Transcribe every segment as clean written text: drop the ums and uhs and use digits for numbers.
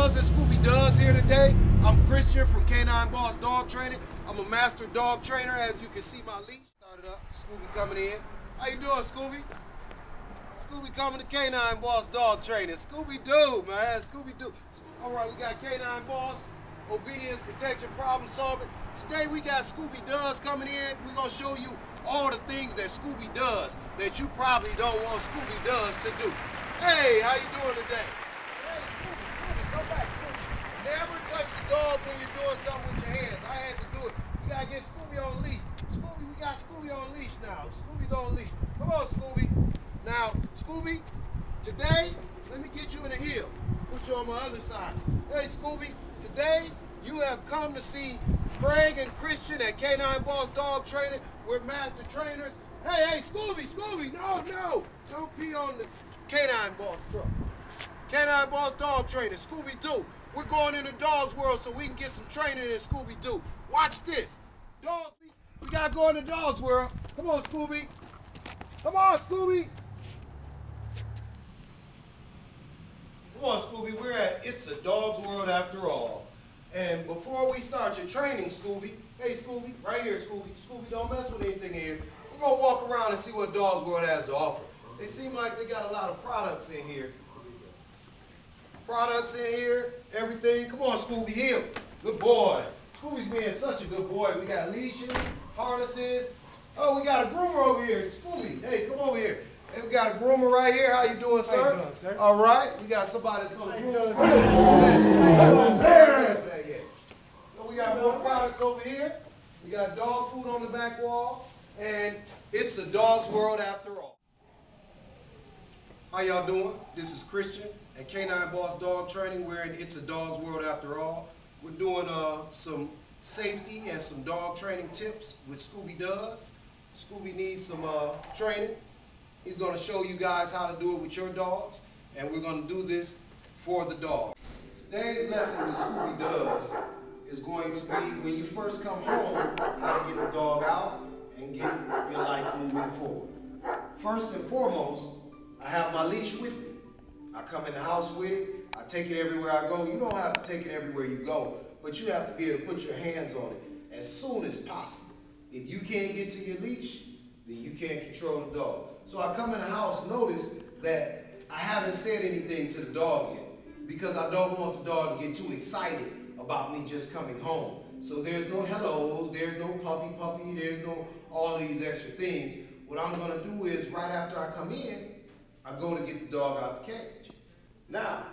Does and Scooby Does here today. I'm Christian from K9BOSS Dog Training. I'm a master dog trainer. As you can see, my leash started up. Scooby coming in. How you doing, Scooby? Scooby coming to K9BOSS Dog Training. Scooby-Doo, man. Scooby-Doo. All right, we got K9BOSS, obedience, protection, problem solving. Today we got Scooby Does coming in. We're going to show you all the things that Scooby does that you probably don't want Scooby Does to do. Hey, how you doing today? Hey, Scooby, come back, Scooby. Never touch the dog when you're doing something with your hands. I had to do it. We got to get Scooby on leash. Scooby, we got Scooby on leash now. Scooby's on leash. Come on, Scooby. Now, Scooby, today, let me get you in the heel. Put you on my other side. Hey, Scooby, today you have come to see Craig and Christian at K9BOSS Dog Training. We're master trainers. Hey, Scooby, no. Don't pee on the K9BOSS truck. K9BOSS Dog Training, Scooby-Doo. We're going into dog's world so we can get some training in Scooby-Doo. Watch this. Dog, we got to go into dog's world. Come on, Scooby. Come on, Scooby. Come on, Scooby. We're at It's a Dog's World after all. And before we start your training, Scooby, hey, Scooby, right here, Scooby. Scooby, don't mess with anything here. We're going to walk around and see what Dog's World has to offer. They seem like they got a lot of products in here. Products in here, everything. Come on, Scooby, heel. Good boy. Scooby's being such a good boy. We got leashes, harnesses. Oh, we got a groomer over here. Scooby, hey, come over here. Hey, we got a groomer right here. How you doing, sir? How you doing, sir? All right. We got somebody that's going to groom us. So we got more products over here. We got dog food on the back wall. And it's a dog's world after all. How y'all doing? This is Christian at K9BOSS Dog Training. We're in It's a Dog's World after all. We're doing some safety and some dog training tips with Scooby Does. Scooby needs some training. He's going to show you guys how to do it with your dogs, and we're going to do this for the dog. Today's lesson with Scooby Does is going to be when you first come home, how to get the dog out and get your life moving forward. First and foremost, I have my leash with me. I come in the house with it. I take it everywhere I go. You don't have to take it everywhere you go, but you have to be able to put your hands on it as soon as possible. If you can't get to your leash, then you can't control the dog. So I come in the house, notice that I haven't said anything to the dog yet because I don't want the dog to get too excited about me just coming home. So there's no hellos, there's no puppy, there's no all these extra things. What I'm gonna do is right after I come in, I go to get the dog out the cage. Now,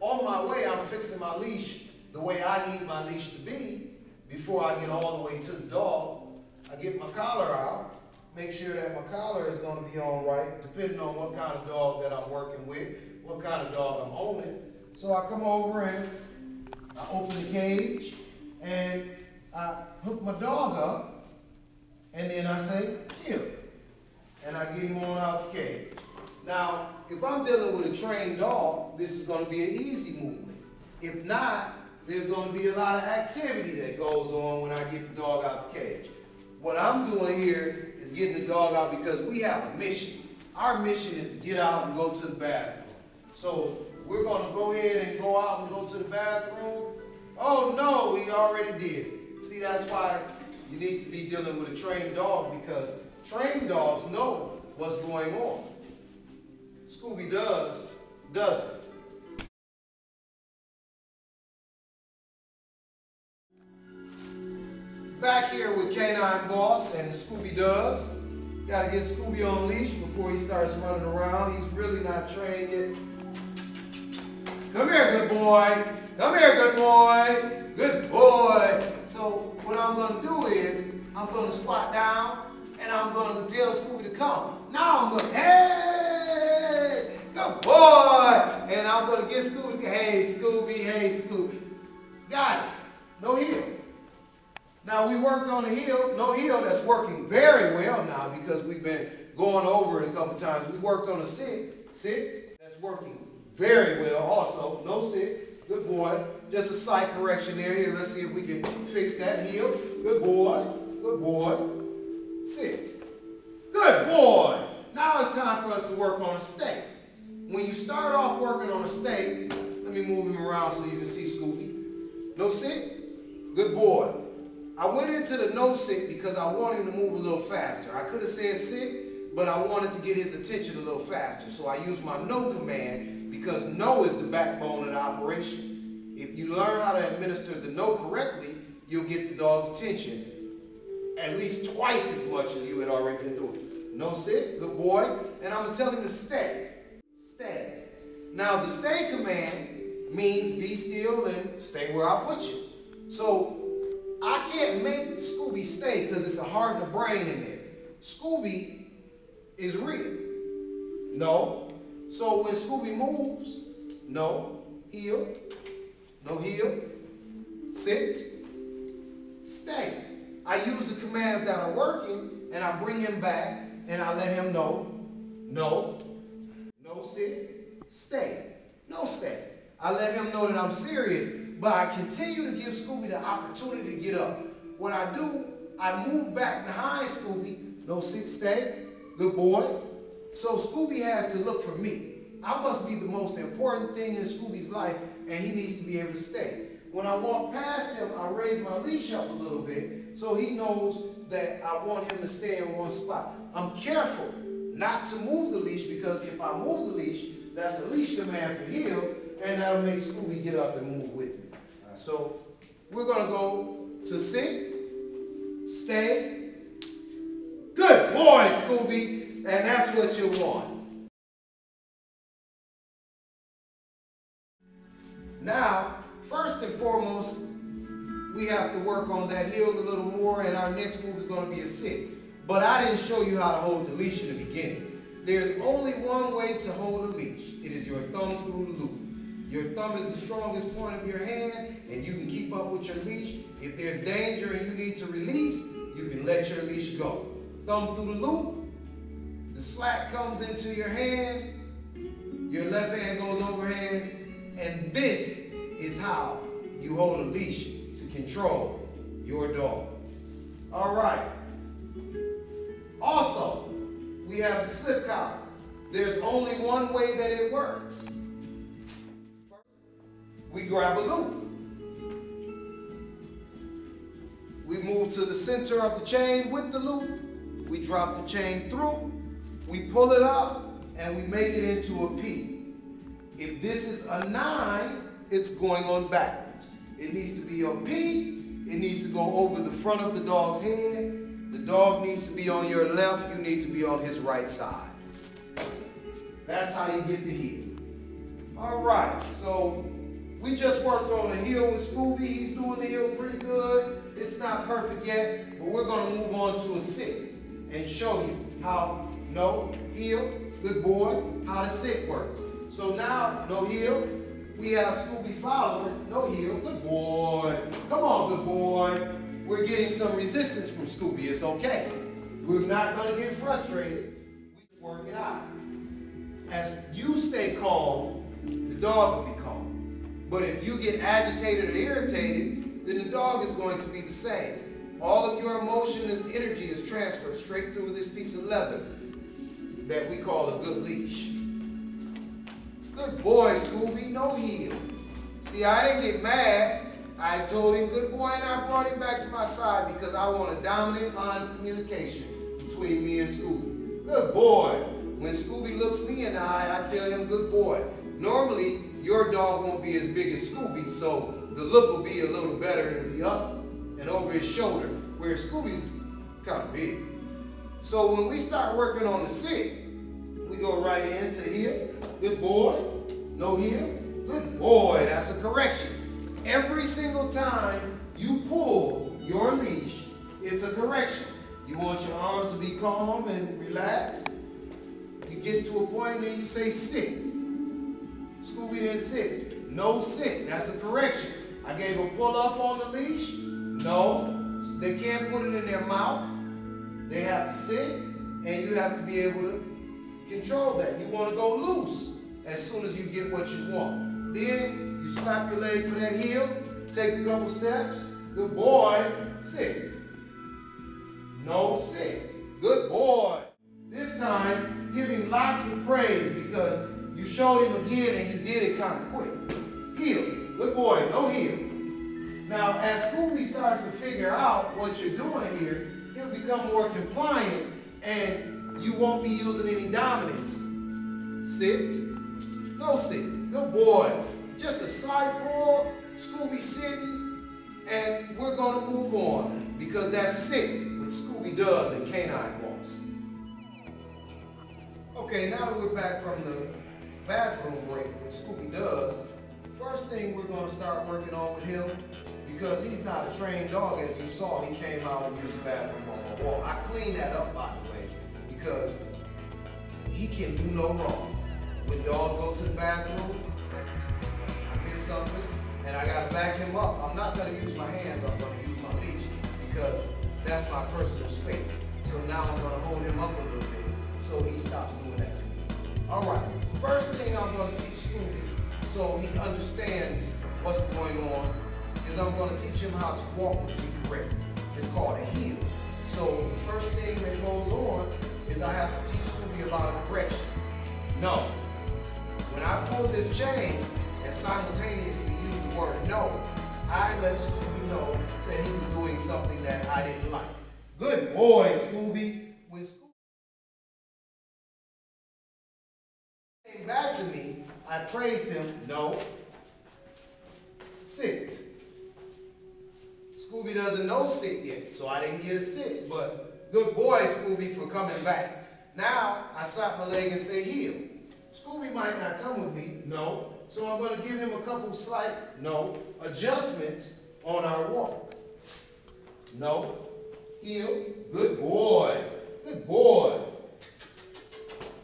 on my way, I'm fixing my leash the way I need my leash to be. Before I get all the way to the dog, I get my collar out, make sure that my collar is going to be on right, depending on what kind of dog that I'm working with, what kind of dog I'm owning. So I come over and I open the cage and I hook my dog up and then I say, heel. And I get him on out the cage. Now, if I'm dealing with a trained dog, this is going to be an easy movement. If not, there's going to be a lot of activity that goes on when I get the dog out the cage. What I'm doing here is getting the dog out because we have a mission. Our mission is to get out and go to the bathroom. So we're going to go ahead and go out and go to the bathroom. Oh no, he already did it. See, that's why you need to be dealing with a trained dog because trained dogs know what's going on. Scooby doesn't. Back here with K9BOSS and Scooby Does. Gotta get Scooby on leash before he starts running around. He's really not trained yet. Come here, good boy. Come here, good boy. Good boy. So what I'm gonna do is I'm gonna squat down and I'm gonna tell Scooby to come. Now I'm gonna, hey, good boy. And I'm gonna get Scooby, hey Scooby. Got it. No heel. Now we worked on the heel, no heel, that's working very well now because we've been going over it a couple times. We worked on a sit, that's working very well also, no sit, good boy. Just a slight correction there. Here, let's see if we can fix that heel. Good boy, sit. Good boy. Now it's time for us to work on a stake. When you start off working on a stake, let me move him around so you can see Scooby. No sit? Good boy. I went into the no sit because I want him to move a little faster. I could have said sit, but I wanted to get his attention a little faster. So I used my no command because no is the backbone of the operation. If you learn how to administer the no correctly, you'll get the dog's attention at least twice as much as you had already been doing. No sit, good boy. And I'm going to tell him to stay. Stay. Now the stay command means be still and stay where I put you. So I can't make Scooby stay because it's a heart and a brain in there. Scooby is real. No. So when Scooby moves, no, heel, no heel, sit, stay. I use the commands that are working and I bring him back and I let him know, no, no sit, stay, no stay. I let him know that I'm serious, but I continue to give Scooby the opportunity to get up. What I do, I move back behind Scooby, no sit, stay, good boy. So Scooby has to look for me. I must be the most important thing in Scooby's life and he needs to be able to stay. When I walk past him, I raise my leash up a little bit so he knows that I want him to stay in one spot. I'm careful not to move the leash because if I move the leash, that's a leash command for heel and that'll make Scooby get up and move with me. So we're going to go to sit, stay. Good boy, Scooby, and that's what you want. Now, first and foremost, we have to work on that heel a little more, and our next move is going to be a sit. But I didn't show you how to hold the leash in the beginning. There's only one way to hold a leash. It is your thumb through the loop. Your thumb is the strongest point of your hand, and you can keep up with your leash. If there's danger and you need to release, you can let your leash go. Thumb through the loop, the slack comes into your hand, your left hand goes overhand, and this is how you hold a leash to control your dog. All right. Also, we have the slip collar. There's only one way that it works. We grab a loop. We move to the center of the chain with the loop. We drop the chain through. We pull it up and we make it into a P. If this is a 9, it's going on backwards. It needs to be a P. It needs to go over the front of the dog's head. The dog needs to be on your left. You need to be on his right side. That's how you get the heel. All right, so we just worked on the heel with Scooby. He's doing the heel pretty good. It's not perfect yet, but we're going to move on to a sit and show you how no heel, good boy, how the sit works. So now, no heel, we have Scooby following, no heel, good boy. Come on, good boy. We're getting some resistance from Scooby, it's okay. We're not going to get frustrated. We just work it out. As you stay calm, the dog will be calm. But if you get agitated or irritated, then the dog is going to be the same. All of your emotion and energy is transferred straight through this piece of leather that we call a good leash. Good boy, Scooby, no heel. See, I didn't get mad. I told him good boy and I brought him back to my side because I want a dominant line of communication between me and Scooby. Good boy. When Scooby looks me in the eye, I tell him good boy. Normally, your dog won't be as big as Scooby, so the look will be a little better. It'll be up and over his shoulder, where Scooby's kind of big. So when we start working on the sit, we go right into heel, good boy, no heel, good boy, that's a correction. Every single time you pull your leash, it's a correction. You want your arms to be calm and relaxed. You get to a point and then you say sit. Scooby didn't sit. No sit, that's a correction. I gave a pull up on the leash. No, they can't put it in their mouth. They have to sit and you have to be able to control that. You want to go loose as soon as you get what you want. Then you slap your leg for that heel, take a couple steps. Good boy, sit. No sit. Good boy. This time, give him lots of praise because you showed him again and he did it kind of quick. heel. Good boy, no heel. Now, as Scooby starts to figure out what you're doing here, he'll become more compliant and you won't be using any dominance. Sit. No sit. Good boy. Just a side pull, Scooby sitting, and we're going to move on because that's sit, what Scooby does in K9BOSS. Okay, now that we're back from the bathroom break, what Scooby does, first thing we're going to start working on with him, because he's not a trained dog, as you saw, he came out and used the bathroom on my wall. I cleaned that up, by the way, because he can do no wrong. When dogs go to the bathroom, I did something, and I got to back him up. I'm not going to use my hands, I'm going to use my leash, because that's my personal space. So now I'm going to hold him up a little bit so he stops doing that to me. All right, first thing I'm going to teach Scooby so he understands what's going on is I'm going to teach him how to walk with me correctly. It's called a heel. So the first thing that goes on is I have to teach Scooby about a correction. No. When I pull this chain and simultaneously use the word no, I let Scooby know that he was doing something that I didn't like. Good boy, Scooby. When Scooby came back to me, I praised him. No. Sit. Scooby doesn't know sit yet, so I didn't get a sit. But good boy, Scooby, for coming back. Now, I slap my leg and say heel. Scooby might not come with me. No. So I'm going to give him a couple slight, adjustments on our walk. No. Heel. Good boy. Good boy.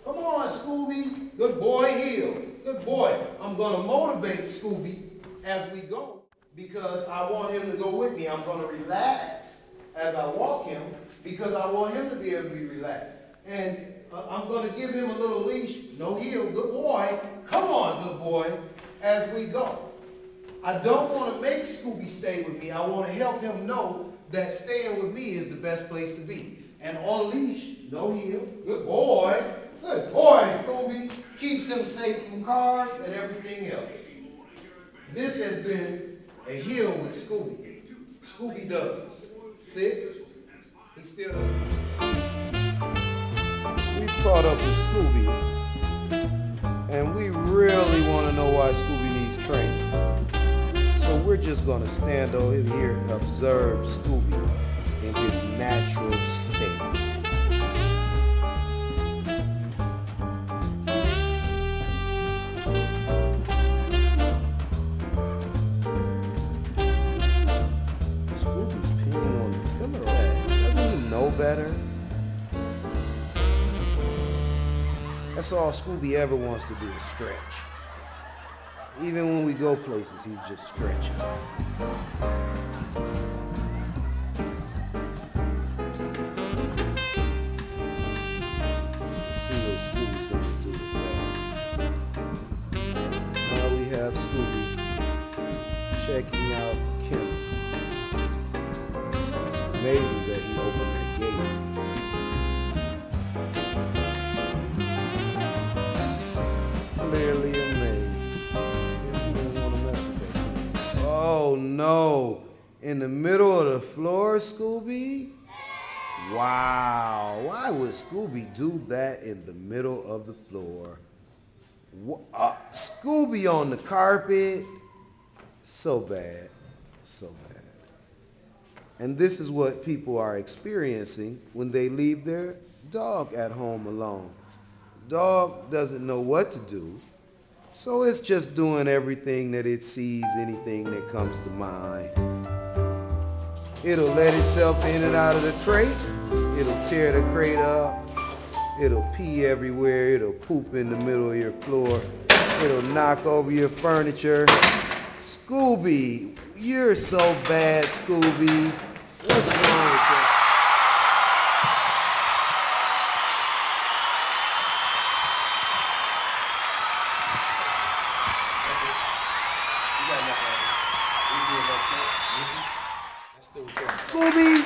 Come on, Scooby. Good boy, heel. Good boy. I'm going to motivate Scooby as we go because I want him to go with me. I'm going to relax as I walk him because I want him to be able to be relaxed. And I'm going to give him a little leash. No heel. Good boy. Come on, good boy, as we go. I don't want to make Scooby stay with me. I want to help him know that staying with me is the best place to be. And on leash, no heel. Good boy. Good boy, Scooby. Keeps him safe from cars and everything else. This has been a heel with Scooby. Scooby does. Sit. He's still up. We've caught up with Scooby, and we really want to know why Scooby needs training. So we're just going to stand over here and observe Scooby in his natural state. Scooby's peeing on the pillow. Doesn't he know better? That's all Scooby ever wants to do is stretch. Even when we go places, he's just stretching. Let's see what Scooby's going to do with that. Now we have Scooby checking out Kim. It's amazing that he opened that gate. Clearly amazed. Guess he didn't want to mess with that. Oh no! In the middle of the floor, Scooby? Wow! Why would Scooby do that in the middle of the floor? Scooby on the carpet? So bad. So bad. And this is what people are experiencing when they leave their dog at home alone. Dog doesn't know what to do, so it's just doing everything that it sees, anything that comes to mind. It'll let itself in and out of the crate. It'll tear the crate up. It'll pee everywhere. It'll poop in the middle of your floor. It'll knock over your furniture. Scooby, you're so bad, Scooby. What's wrong with that? Scooby,